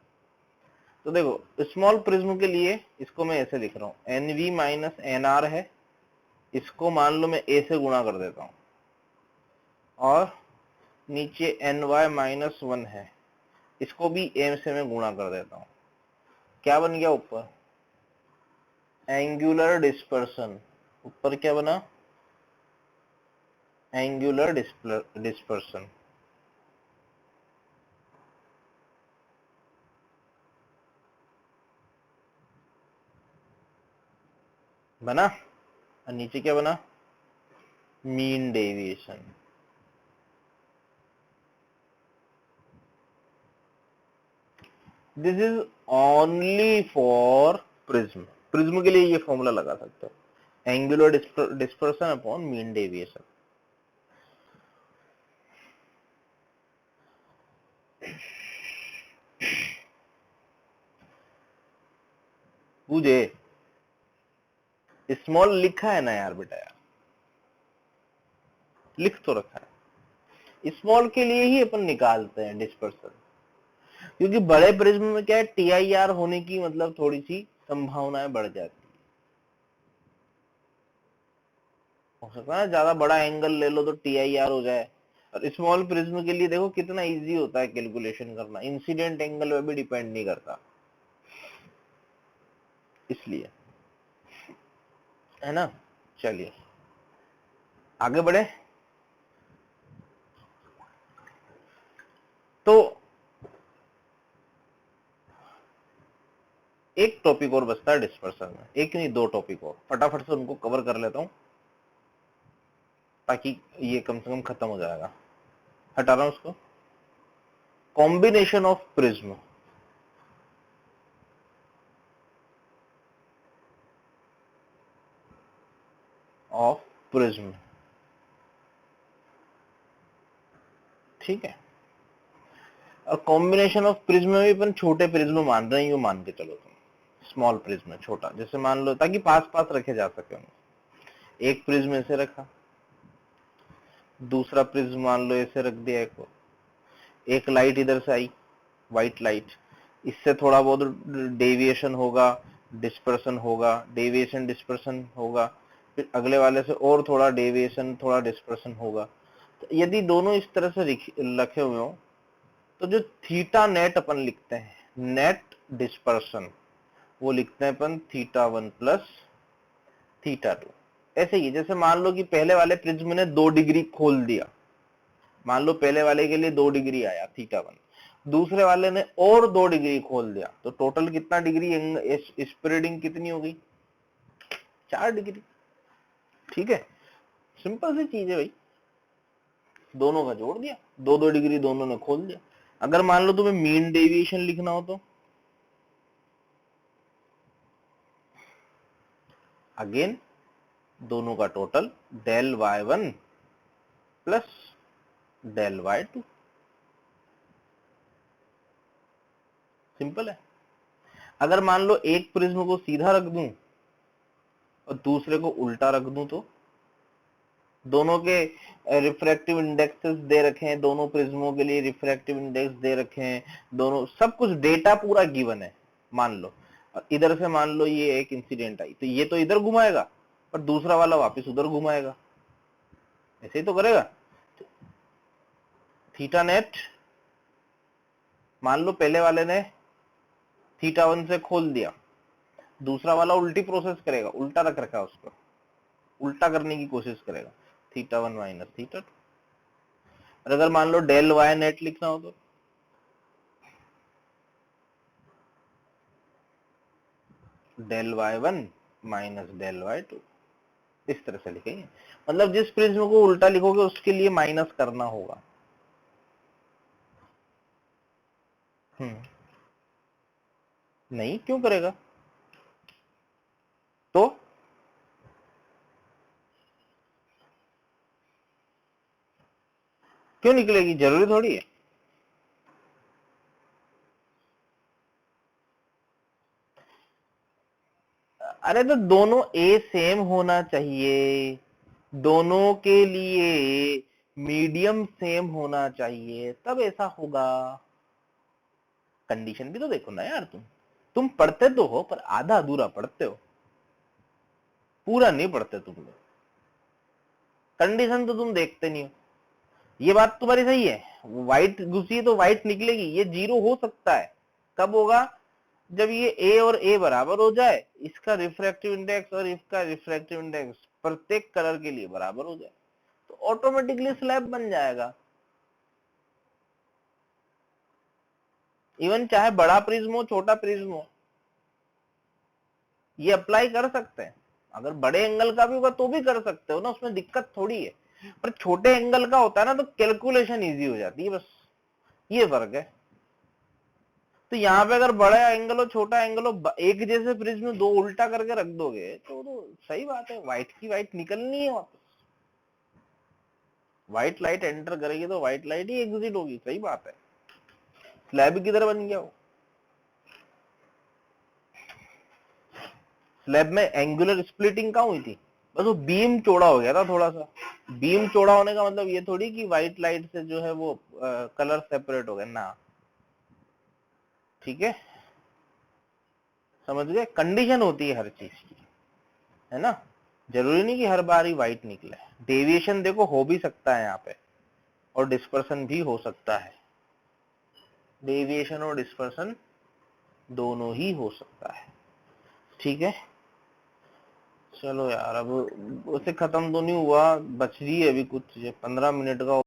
तो देखो स्मॉल प्रिज्म के लिए इसको मैं ऐसे लिख रहा हूं, एनवी माइनस एनआर है, इसको मान लो मैं ए से गुणा कर देता हूं, और नीचे एन वाई माइनस 1 है, इसको भी ए से मैं गुणा कर देता हूं। क्या बन गया ऊपर? Angular dispersion. ऊपर क्या बना? Angular dispersion. बना, और नीचे क्या बना? Mean deviation. This is only for prism. Prism के लिए ये फॉर्मूला लगा सकते हो, angular dispersion upon mean deviation. पूछे स्मॉल लिखा है ना यार बेटा, यार लिख तो रखा है। स्मॉल के लिए ही अपन निकालते हैं डिस्पर्सन, क्योंकि बड़े प्रिज्म में क्या है, टीआईआर होने की मतलब थोड़ी सी संभावनाएं बढ़ जाती है। हो सकता है ज्यादा बड़ा एंगल ले लो तो टीआईआर हो जाए। और स्मॉल प्रिज्म के लिए देखो कितना इजी होता है कैलकुलेशन करना, इंसिडेंट एंगल पे भी डिपेंड नहीं करता, इसलिए, है ना। चलिए आगे बढ़े। तो एक टॉपिक और बचता है डिस्पर्सन में, एक नहीं दो टॉपिक और, फटाफट से उनको कवर कर लेता हूं ताकि ये कम से कम खत्म हो जाएगा। हटा रहा हूं उसको। Combination of prism, of prism, ठीक है। और कॉम्बिनेशन ऑफ प्रिज्म में भी अपन छोटे प्रिज्म मान रहे हैं, यूं मान के चलो तुम, स्मॉल प्रिज्म है छोटा, जैसे मान लो, ताकि पास पास रखे जा सके उन्हें। एक प्रिज्म ऐसे रखा, दूसरा प्रिज्म मान लो ऐसे रख दिया, एक लाइट इधर से आई, व्हाइट लाइट, इससे थोड़ा बहुत डेविएशन होगा, डिस्पर्सन होगा, डेविएशन डिस्पर्सन होगा, फिर अगले वाले से और थोड़ा डेविएशन थोड़ा डिस्पर्सन होगा। तो यदि दोनों इस तरह से रखे हुए हो, तो जो थीटा नेट अपन लिखते हैं, नेट डिस्पर्सन, वो लिखते हैं अपन θ1 प्लस θ2। ऐसे ही जैसे मान लो कि पहले वाले प्रिज्म ने 2 डिग्री खोल दिया, मान लो पहले वाले के लिए 2 डिग्री आया θ1, दूसरे वाले ने और 2 डिग्री खोल दिया, तो टोटल कितना डिग्री स्प्रेडिंग कितनी हो गई, 4 डिग्री, ठीक है। सिंपल सी चीज है भाई, दोनों का जोड़ दिया, 2-2 डिग्री दोनों ने खोल दिया। अगर मान लो तुम्हें मीन डेविएशन लिखना हो तो अगेन दोनों का total del y1 plus del y2, simple है। अगर मान लो एक प्रिज्म को सीधा रख दूं और दूसरे को उल्टा रख दूं, तो दोनों के रिफ्रैक्टिव इंडेक्सेस दे रखे हैं, दोनों प्रिज्मों के लिए रिफ्रैक्टिव इंडेक्स दे रखे हैं, दोनों सब कुछ डेटा पूरा गिवन है मान लो, और इधर से मान लो ये एक इंसिडेंट आई, तो ये तो इधर घुमाएगा और दूसरा वाला वापस उधर घुमाएगा, ऐसे ही तो करेगा। थीटा नेट, मान लो पहले वाले ने θ1 से खोल दिया, दूसरा वाला उल्टी प्रोसेस करेगा, उल्टा रख रखा है उसको, उल्टा करने की कोशिश करेगा, θ1 माइनस θ2। और अगर मान लो डेल y नेट लिखना हो तो del y1 minus del y2, इस तरह से लिखेंगे। मतलब जिस प्रिज्म को उल्टा लिखोगे उसके लिए माइनस करना होगा। नहीं, क्यों करेगा, तो क्यों निकलेगी, जरूरी थोड़ी है। अरे तो दोनों ए सेम होना चाहिए, दोनों के लिए मीडियम सेम होना चाहिए, तब ऐसा होगा। कंडीशन भी तो देखो ना यार, तुम पढ़ते तो हो पर आधा अधूरा पढ़ते हो, पूरा नहीं पढ़ते तुम लोग, कंडीशन तो तुम देखते नहीं हो। ये बात तुम्हारी सही है, व्हाइट घुसी है तो व्हाइट निकलेगी, ये 0 हो सकता है, कब होगा, जब ये ए और ए बराबर हो जाए, इसका रिफ्रैक्टिव इंडेक्स और इसका रिफ्रैक्टिव इंडेक्स प्रत्येक कलर के लिए बराबर हो जाए, तो ऑटोमेटिकली स्लैब बन जाएगा। इवन चाहे बड़ा प्रिज्म हो छोटा प्रिज्म हो, ये अप्लाई कर सकते हैं। अगर बड़े एंगल का भी होगा तो भी कर सकते हो ना, उसमें दिक्कत थोड़ी है, पर छोटे एंगल का होता है ना तो कैलकुलेशन इजी हो जाती है, बस ये फर्क है। तो यहाँ पे अगर बड़ा एंगल हो छोटा एंगल हो, एक जैसे प्रिज्म दो उल्टा करके रख दोगे तो सही बात है, व्हाइट की व्हाइट निकलनी है वापस, व्हाइट लाइट एंटर करेगी तो व्हाइट लाइट ही एग्जिट होगी, सही बात है। स्लैब किधर बन गया, वो स्लैब में एंगुलर स्प्लिटिंग कहाँ हुई थी, बस वो बीम चौड़ा हो गया था थोड़ा सा। बीम चौड़ा होने का मतलब ये थोड़ी कि व्हाइट लाइट से जो है वो कलर सेपरेट हो गए ना, ठीक है, समझ गए। कंडीशन होती है हर चीज की, है ना, जरूरी नहीं कि हर बार ही व्हाइट निकले। डेविएशन देखो हो भी सकता है यहाँ पे, और डिस्पर्सन भी हो सकता है, डेविएशन और डिस्पर्सन दोनों ही हो सकता है, ठीक है। चलो यार, अब उसे खत्म तो नहीं हुआ, बच रही है अभी कुछ 15 मिनट का